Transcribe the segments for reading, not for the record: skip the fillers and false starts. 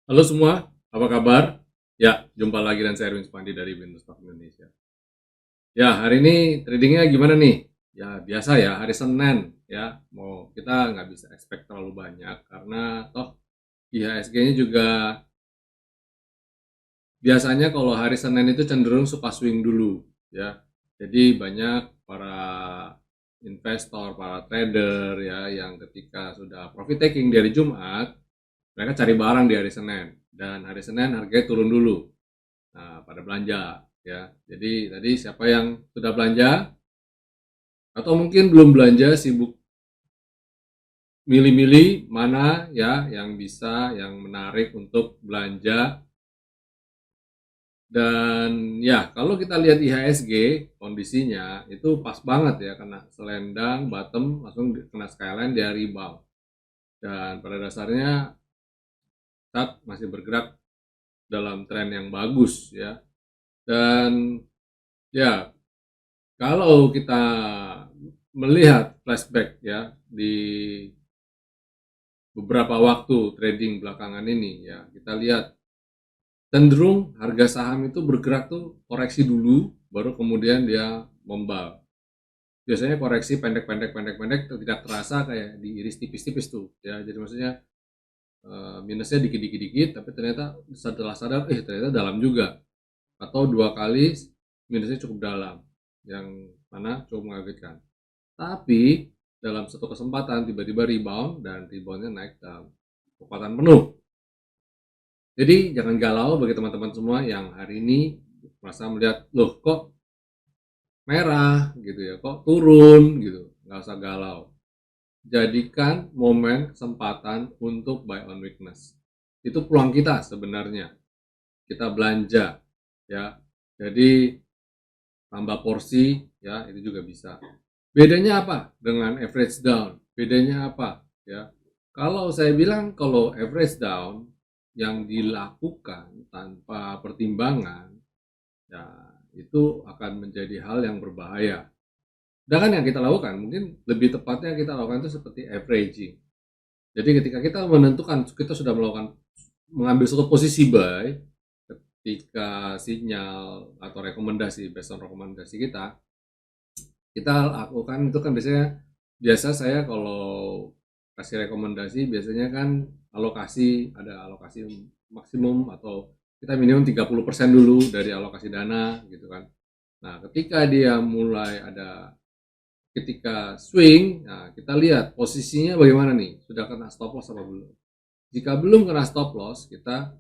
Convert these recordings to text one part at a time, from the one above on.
Halo semua, apa kabar? Ya, jumpa lagi dan saya Erwin Supandi dari Windows Stock Indonesia. Ya, hari ini tradingnya gimana nih? Ya, biasa ya, hari Senin ya. Mau kita nggak bisa expect terlalu banyak karena toh IHSG-nya juga biasanya kalau hari Senin itu cenderung suka swing dulu ya. Jadi banyak para investor, para trader ya yang ketika sudah profit taking dari Jumat, mereka cari barang di hari Senin dan hari Senin harganya turun dulu. Nah, pada belanja ya. Jadi tadi siapa yang sudah belanja atau mungkin belum belanja sibuk milih-milih mana ya yang bisa yang menarik untuk belanja. Dan ya kalau kita lihat IHSG kondisinya itu pas banget ya, kena selendang bottom langsung kena skyline dia rebound, dan pada dasarnya saat masih bergerak dalam tren yang bagus ya. Dan ya kalau kita melihat flashback ya di beberapa waktu trading belakangan ini ya, kita lihat cenderung harga saham itu bergerak tuh koreksi dulu baru kemudian dia membal. Biasanya koreksi pendek tidak terasa kayak diiris tipis-tipis tuh ya. Jadi maksudnya minusnya dikit-dikit tapi ternyata setelah sadar ternyata dalam juga, atau dua kali minusnya cukup dalam yang mana cukup mengagetkan. Tapi dalam satu kesempatan tiba-tiba rebound dan reboundnya naik dalam kekuatan penuh. Jadi jangan galau bagi teman-teman semua yang hari ini merasa melihat, loh kok merah gitu ya, kok turun gitu. Nggak usah galau. Jadikan momen kesempatan untuk buy on weakness. Itu peluang kita sebenarnya. Kita belanja ya. Jadi tambah porsi ya, itu juga bisa. Bedanya apa dengan average down? Bedanya apa ya? Kalau saya bilang kalau average down yang dilakukan tanpa pertimbangan ya itu akan menjadi hal yang berbahaya. Sedangkan yang kita lakukan mungkin lebih tepatnya kita lakukan itu seperti averaging. Jadi ketika kita menentukan kita sudah melakukan mengambil suatu posisi buy, ketika sinyal atau rekomendasi based on rekomendasi kita lakukan itu kan biasa saya kalau kasih rekomendasi biasanya kan ada alokasi maksimum atau kita minimum 30% dulu dari alokasi dana gitu kan. Nah, ketika swing, nah kita lihat posisinya bagaimana nih, sudah kena stop loss apa belum. Jika belum kena stop loss, kita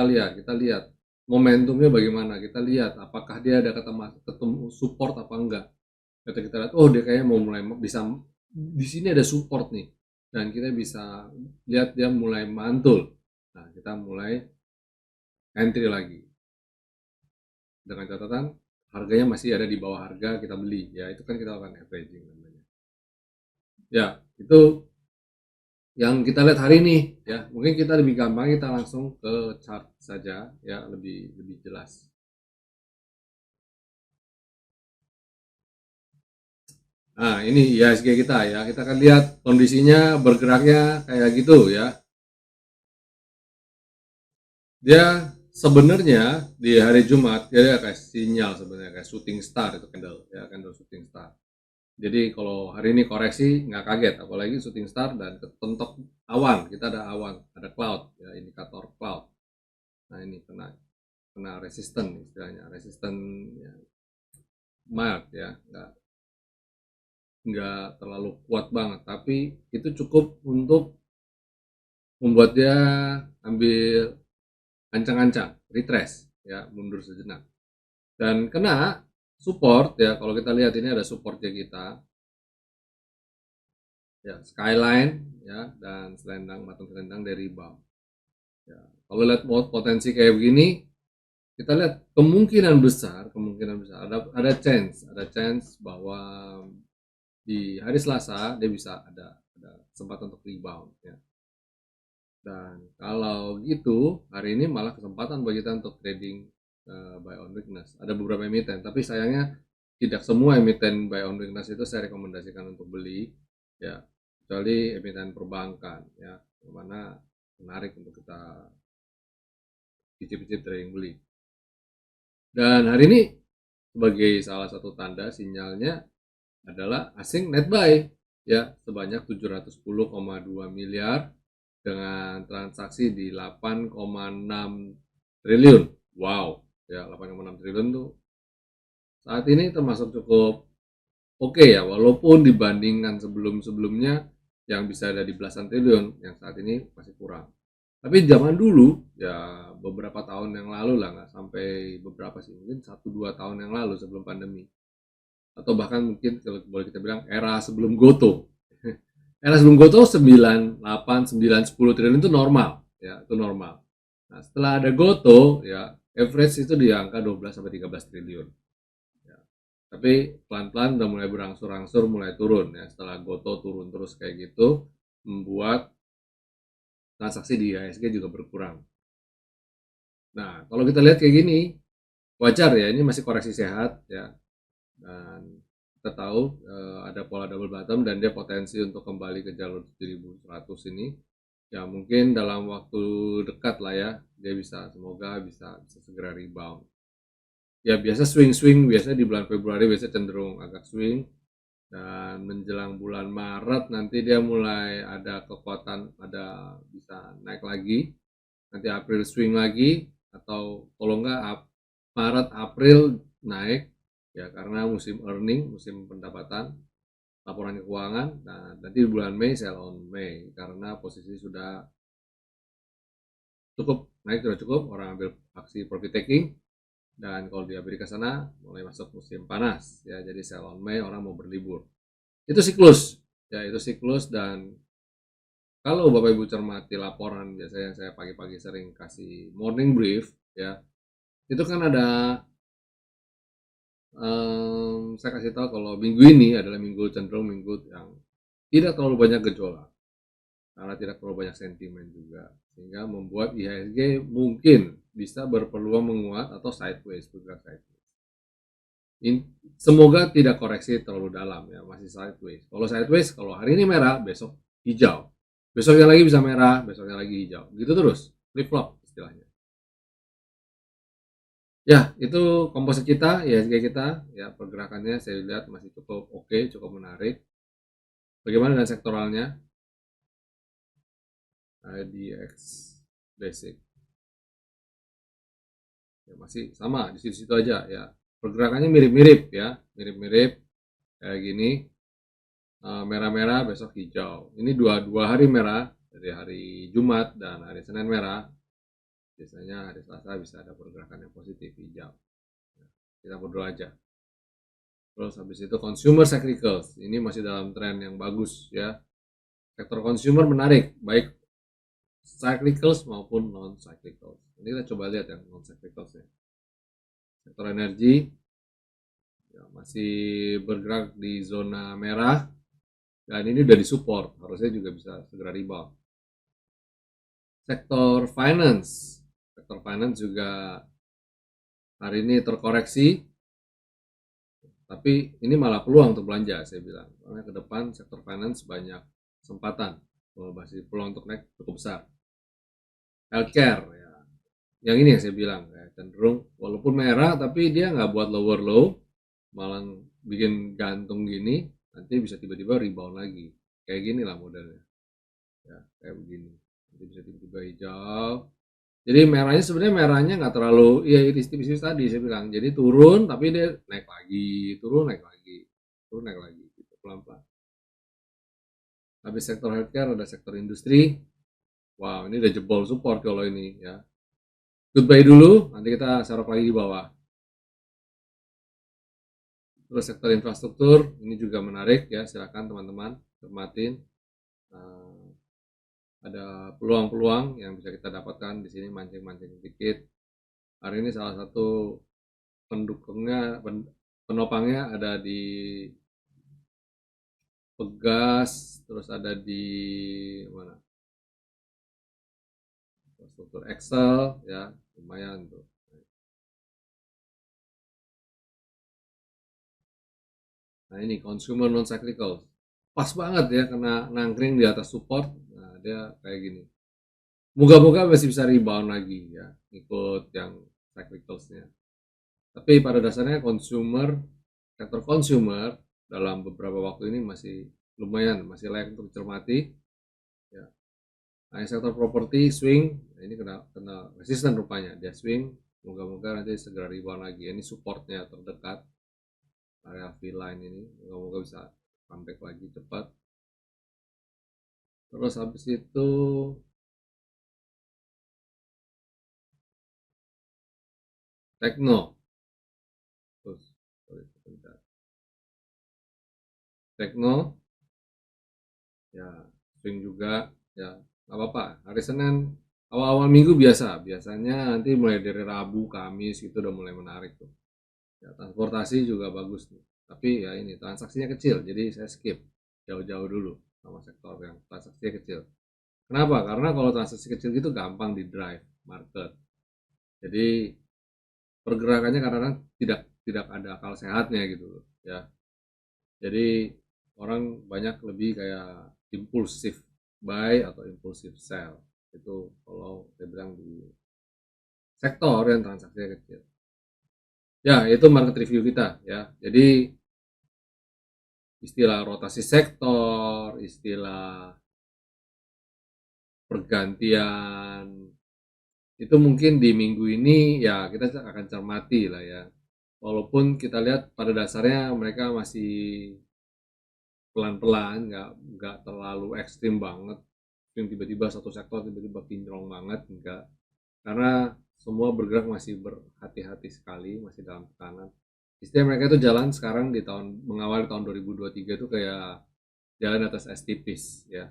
lihat momentumnya bagaimana, kita lihat apakah dia ada ketemu support apa enggak. Ketika kita lihat, oh dia kayaknya mau mulai bisa, di sini ada support nih, dan kita bisa lihat dia mulai mantul. Nah, kita mulai entry lagi dengan catatan harganya masih ada di bawah harga kita beli ya, itu kan kita lakukan averaging namanya. Ya, itu yang kita lihat hari ini ya. Mungkin kita lebih gampang kita langsung ke chart saja ya, lebih lebih jelas. Nah, ini IHSG kita ya. Kita akan lihat kondisinya bergeraknya kayak gitu ya. Dia sebenarnya di hari Jumat dia kayak sinyal, sebenarnya kayak shooting star, itu candle ya, candle shooting star. Jadi kalau hari ini koreksi nggak kaget, apalagi shooting star dan ketentok awan. Kita ada awan, ada cloud ya, indikator cloud. Nah, ini kena resisten istilahnya, resisten ya, mild ya, nggak terlalu kuat banget, tapi itu cukup untuk membuat dia ambil ancang-ancang, retrace ya, mundur sejenak dan kena support ya. Kalau kita lihat ini ada supportnya kita ya, skyline ya, dan selendang, batu selendang dari rebound ya. Kalau lihat potensi kayak begini, kita lihat kemungkinan besar ada chance bahwa di hari Selasa dia bisa ada kesempatan untuk rebound ya. Dan kalau gitu hari ini malah kesempatan bagi kita untuk trading buy on weakness. Ada beberapa emiten, tapi sayangnya tidak semua emiten buy on weakness itu saya rekomendasikan untuk beli ya, kecuali emiten perbankan ya, yang mana menarik untuk kita icip-icip trading beli. Dan hari ini sebagai salah satu tanda sinyalnya adalah asing net buy ya sebanyak 710,2 miliar dengan transaksi di 8,6 triliun. Wow, ya 8,6 triliun tuh saat ini termasuk cukup oke ya, walaupun dibandingkan sebelum-sebelumnya yang bisa ada di belasan triliun, yang saat ini masih kurang. Tapi zaman dulu, ya beberapa tahun yang lalu lah, nggak sampai beberapa sih, mungkin 1-2 tahun yang lalu sebelum pandemi. Atau bahkan mungkin kalau boleh kita bilang era sebelum Goto. Era sebelum Goto 9, 8, 9, 10 triliun itu normal, ya itu normal. Nah setelah ada Goto, ya average itu di angka 12 sampai 13 triliun. Ya. Tapi pelan-pelan udah mulai berangsur-angsur mulai turun ya. Setelah Goto turun terus kayak gitu, membuat transaksi di IHSG juga berkurang. Nah kalau kita lihat kayak gini, wajar ya, ini masih koreksi sehat ya. Dan kita tahu ada pola double bottom dan dia potensi untuk kembali ke jalur 7100 ini ya mungkin dalam waktu dekat lah ya dia bisa, semoga bisa segera rebound. Ya biasa swing biasanya di bulan Februari biasa cenderung agak swing dan menjelang bulan Maret nanti dia mulai ada kekuatan, ada bisa naik lagi, nanti April swing lagi atau kalau enggak Maret April naik ya karena musim earning, musim pendapatan, laporan keuangan. Nah nanti di bulan Mei sell on Mei karena posisi sudah cukup naik, sudah cukup, orang ambil aksi profit taking. Dan kalau di Amerika sana mulai masuk musim panas ya, jadi sell on Mei, orang mau berlibur. Itu siklus ya, itu siklus. Dan kalau Bapak Ibu cermati laporan biasanya saya pagi-pagi sering kasih morning brief ya, itu kan ada saya kasih tahu kalau minggu ini adalah minggu cenderung minggu yang tidak terlalu banyak gejolak karena tidak terlalu banyak sentimen juga, sehingga membuat IHSG mungkin bisa berpeluang menguat atau sideways, bergerak sideways. Semoga tidak koreksi terlalu dalam ya, masih sideways. Kalau sideways, kalau hari ini merah, besok hijau, besoknya lagi bisa merah, besoknya lagi hijau, gitu terus, flip flop istilahnya. Ya, itu komposit kita, IHSG kita, ya pergerakannya saya lihat masih cukup oke, cukup menarik. Bagaimana dengan sektoralnya? IDX Basic. Ya, masih sama di situ-situ aja ya. Pergerakannya mirip-mirip ya, mirip-mirip kayak gini. Merah-merah besok hijau. Ini dua hari merah, dari hari Jumat dan hari Senin merah. Biasanya hari Selasa bisa ada pergerakan yang positif hijau. Kita berdoa aja. Terus habis itu consumer cyclicals. Ini masih dalam tren yang bagus ya. Sektor consumer menarik, baik cyclicals maupun non cyclicals. Ini kita coba lihat yang non cyclicals ya. Sektor energi ya, masih bergerak di zona merah dan ini udah disupport, harusnya juga bisa segera rebound. Sektor finance juga hari ini terkoreksi, tapi ini malah peluang untuk belanja saya bilang, karena ke depan sektor finance banyak kesempatan, masih peluang untuk naik cukup besar. Healthcare ya, yang ini yang saya bilang ya, cenderung walaupun merah tapi dia nggak buat lower low, malah bikin gantung gini, nanti bisa tiba-tiba rebound lagi kayak gini lah modelnya ya, kayak begini nanti bisa tiba-tiba hijau. Jadi merahnya sebenarnya merahnya nggak terlalu ya tipis-tipis tadi saya bilang, jadi turun tapi dia naik lagi, turun naik lagi, turun naik lagi gitu, pelan-pelan. Habis sektor healthcare ada sektor industri. Wow, ini udah jebol support kalau ini ya. Goodbye dulu, nanti kita serok lagi di bawah. Terus sektor infrastruktur ini juga menarik ya, silakan teman-teman cermatin. Ada peluang-peluang yang bisa kita dapatkan di sini, mancing-mancing sedikit. Hari ini salah satu pendukungnya, penopangnya ada di Pegas, terus ada di mana? Infrastruktur Excel ya, lumayan tuh. Nah ini consumer non cyclical, pas banget ya kena nangkring di atas support. Nah dia kayak gini, moga-moga masih bisa rebound lagi ya, ikut yang cyclicals-nya. Tapi pada dasarnya sektor consumer dalam beberapa waktu ini masih lumayan, masih layak untuk dicermati ya. Nah, sektor properti swing, nah ini kena resisten rupanya, dia swing, moga-moga nanti segera rebound lagi. Ini supportnya terdekat area V-line ini, moga-moga bisa comeback lagi cepat. Terus habis itu Tekno, terus Tekno ya swing juga ya, nggak apa-apa. Hari Senin awal-awal minggu biasanya nanti mulai dari Rabu Kamis itu udah mulai menarik tuh ya. Transportasi juga bagus nih, tapi ya ini transaksinya kecil, jadi saya skip jauh-jauh dulu sama sektor yang transaksinya kecil. Kenapa? Karena kalau transaksi kecil gitu gampang di drive market, jadi pergerakannya kadang-kadang tidak tidak ada akal sehatnya gitu loh ya. Jadi orang banyak lebih kayak impulsif buy atau impulsif sell, itu kalau saya bilang di sektor yang transaksinya kecil ya. Itu market review kita ya. Jadi istilah rotasi sektor, istilah pergantian, itu mungkin di minggu ini ya kita akan cermati lah ya. Walaupun kita lihat pada dasarnya mereka masih pelan-pelan, nggak terlalu ekstrim banget, yang tiba-tiba satu sektor tiba-tiba kinclong banget, enggak. Karena semua bergerak masih berhati-hati sekali, masih dalam tekanan. Istilah mereka itu jalan sekarang di mengawali tahun 2023 itu kayak jalan atas es tipis ya.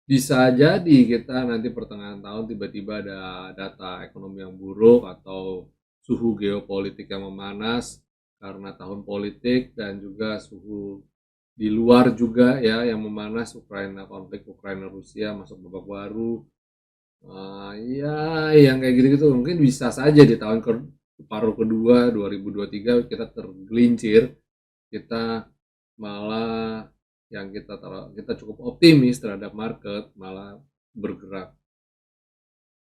Bisa jadi kita nanti pertengahan tahun tiba-tiba ada data ekonomi yang buruk atau suhu geopolitik yang memanas karena tahun politik, dan juga suhu di luar juga ya yang memanas, konflik Ukraina Rusia masuk babak baru. Ya yang kayak gitu-gitu mungkin bisa saja di tahun paruh kedua 2023 kita tergelincir, kita malah yang kita cukup optimis terhadap market malah bergerak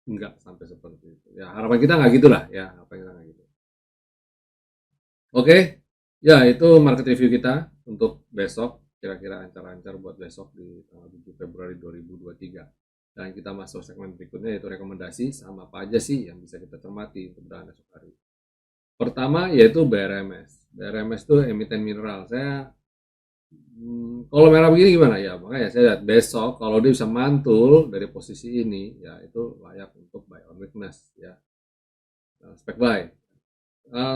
enggak sampai seperti itu ya. Harapan kita nggak gitulah ya, harapan kita nggak gitu. Oke ya, itu market review kita untuk besok, kira-kira ancar-ancar buat besok di tanggal 7 Februari 2023. Dan kita masuk segmen berikutnya, yaitu rekomendasi saham apa aja sih yang bisa kita cermati untuk berangkat esok hari. Pertama yaitu BRMS. BRMS itu emiten mineral. Saya kalau merah begini gimana ya, makanya saya lihat besok kalau dia bisa mantul dari posisi ini ya itu layak untuk buy on weakness ya. Spek buy.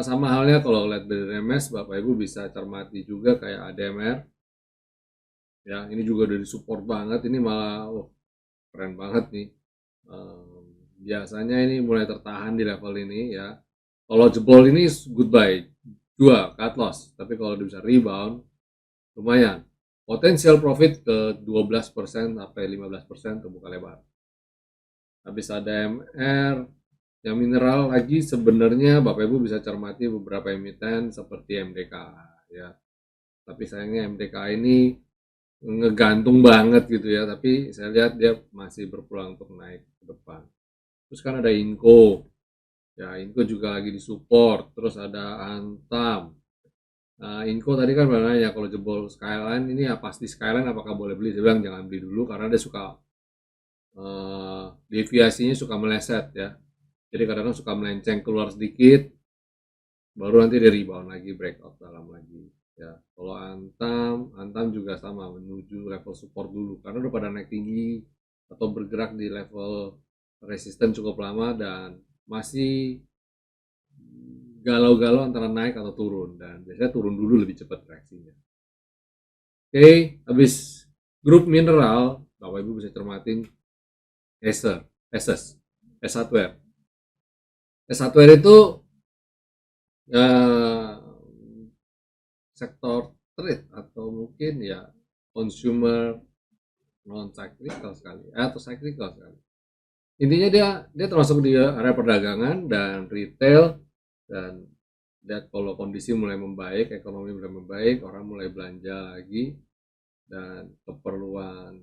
Sama halnya kalau lihat BRMS, Bapak Ibu bisa cermati juga kayak ADMR ya, ini juga udah disupport banget, ini malah keren banget nih. Biasanya ini mulai tertahan di level ini ya. Kalau jebol ini goodbye, dua cut loss, tapi kalau dia bisa rebound lumayan. Potensial profit ke 12% sampai 15% terbuka lebar. Habis ada MR, yang mineral lagi sebenarnya Bapak Ibu bisa cermati beberapa emiten seperti MDK ya. Tapi sayangnya MDK ini ngegantung banget gitu ya, tapi saya lihat dia masih berpeluang untuk naik ke depan. Terus kan ada Inco. Ya, Inco juga lagi disupport. Terus ada Antam. Nah, Inco tadi kan ya kalau jebol Skyline ini ya pasti Skyline apakah boleh beli? Saya bilang jangan beli dulu karena dia suka deviasinya suka meleset ya. Jadi kadang-kadang suka melenceng keluar sedikit, baru nanti dia rebound lagi, breakout dalam lagi. Ya, kalau Antam juga sama, menuju level support dulu karena udah pada naik tinggi atau bergerak di level resisten cukup lama dan masih galau-galau antara naik atau turun, dan biasanya turun dulu lebih cepat reaksinya. Oke, habis grup mineral, Bapak Ibu bisa cermatin Acer, Asus, S Hardware. S Hardware itu sektor trade atau mungkin ya consumer non cyclical sekali atau cyclical sekali. Intinya dia termasuk di area perdagangan dan retail, dan lihat kalau kondisi mulai membaik, ekonomi mulai membaik, orang mulai belanja lagi, dan keperluan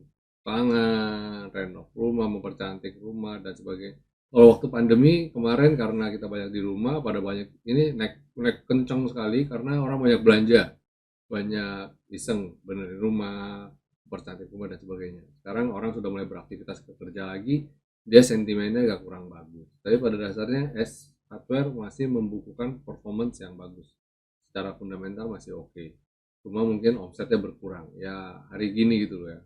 pangan, renov rumah, mempercantik rumah dan sebagainya. Kalau waktu pandemi kemarin karena kita banyak di rumah, pada banyak ini naik kencang sekali karena orang banyak belanja, banyak iseng benerin rumah, mempercantik rumah dan sebagainya. Sekarang orang sudah mulai beraktivitas kerja lagi, dia sentimennya agak kurang bagus. Tapi pada dasarnya hardware masih membukukan performance yang bagus. Secara fundamental masih oke. Cuma mungkin omsetnya berkurang. Ya hari gini gitu loh ya.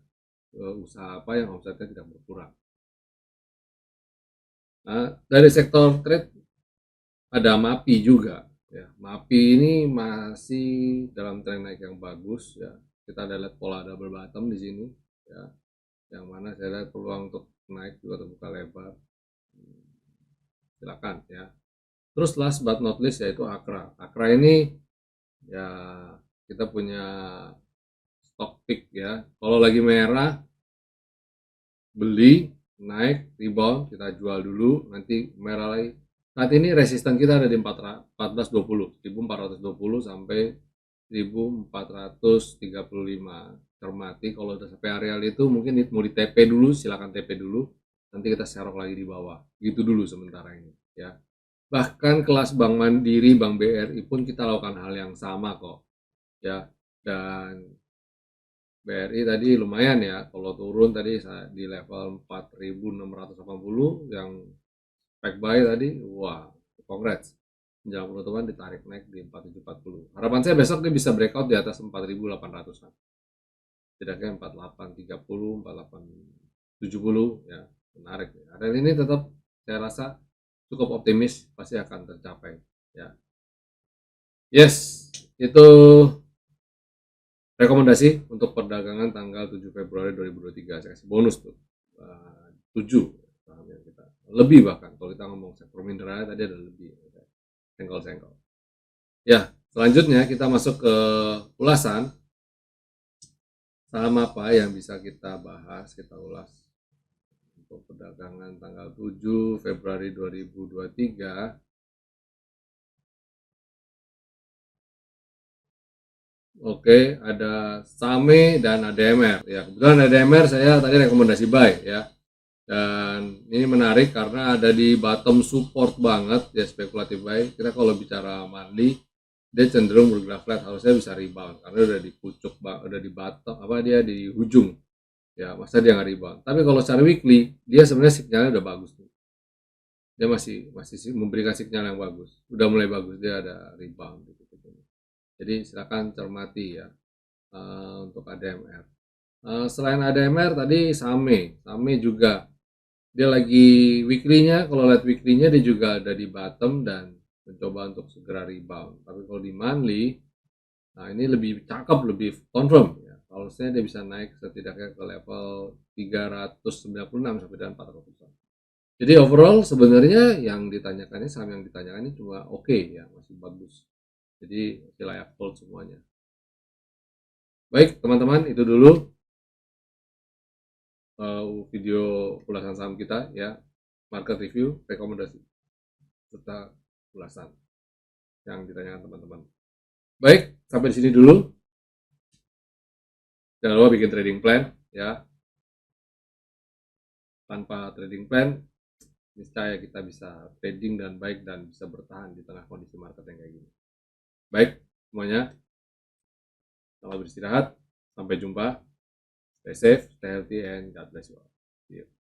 Usaha apa yang omsetnya tidak berkurang. Nah, dari sektor trade ada MAPI juga. Ya, MAPI ini masih dalam tren naik yang bagus ya. Kita ada lihat pola double bottom di sini ya. Yang mana saya lihat peluang untuk naik juga terbuka lebar. Silakan ya. Terus last but not least yaitu Akra. Akra ini ya kita punya stock pick ya. Kalau lagi merah beli, naik, rebound, kita jual dulu, nanti merah lagi. Saat ini resisten kita ada di 1420, 1420 sampai 1435. Cermati kalau udah sampai areal itu mungkin mau di TP dulu, silakan TP dulu. Nanti kita serok lagi di bawah. Gitu dulu sementara ini, ya. Bahkan kelas Bank Mandiri, Bank BRI pun kita lakukan hal yang sama kok, ya. Dan BRI tadi lumayan ya, kalau turun tadi di level 4.680 yang spek buy tadi, wah, congrats. Menjelang penutupan ditarik naik di 4740. Harapan saya besok dia bisa breakout di atas 4.800-an. Tidaknya 4830, 4870 ya, menarik. Area ini tetap saya rasa cukup optimis pasti akan tercapai ya. Yes, itu rekomendasi untuk perdagangan tanggal 7 Februari 2023. Saya kasih bonus tuh 7 saham yang kita lebih, bahkan kalau kita ngomong sektor mineral tadi ada lebih, senggol-senggol ya. Selanjutnya kita masuk ke ulasan saham apa yang bisa kita bahas, kita ulas untuk perdagangan tanggal 7 Februari 2023. Oke, ada SAME dan ADMR ya. Kebetulan ADMR saya tadi rekomendasi buy ya. Dan ini menarik karena ada di bottom support banget ya, spekulatif buy. Kita kalau bicara monthly dia cenderung bergerak flat, harusnya bisa rebound karena udah di pucuk, udah di bottom, apa dia di ujung ya, masa dia nggak rebound. Tapi kalau secara weekly dia sebenarnya sinyalnya udah bagus nih. Dia masih memberikan sinyal yang bagus, udah mulai bagus, dia ada rebound gitu. Jadi silakan cermati ya untuk ADMR. Selain ADMR tadi SAME juga dia lagi weekly-nya, kalau lihat weekly-nya dia juga ada di bottom dan mencoba untuk segera rebound. Tapi kalau di monthly, nah ini lebih cakep, lebih confirm ya. Kalau saya dia bisa naik setidaknya ke level 396 sampai dengan 400. Jadi overall sebenarnya yang ditanyakannya, saham yang ditanyakannya cuma oke ya, masih bagus. Jadi masih layak hold semuanya. Baik teman-teman, itu dulu video ulasan saham kita ya, market review, rekomendasi serta ulasan yang ditanyakan teman-teman. Baik, sampai di sini dulu. Jangan lupa bikin trading plan ya. Tanpa trading plan, niscaya kita bisa trading dan baik dan bisa bertahan di tengah kondisi market yang kayak gini. Baik semuanya, selamat beristirahat. Sampai jumpa. Stay safe, stay healthy, and God bless you all. See you.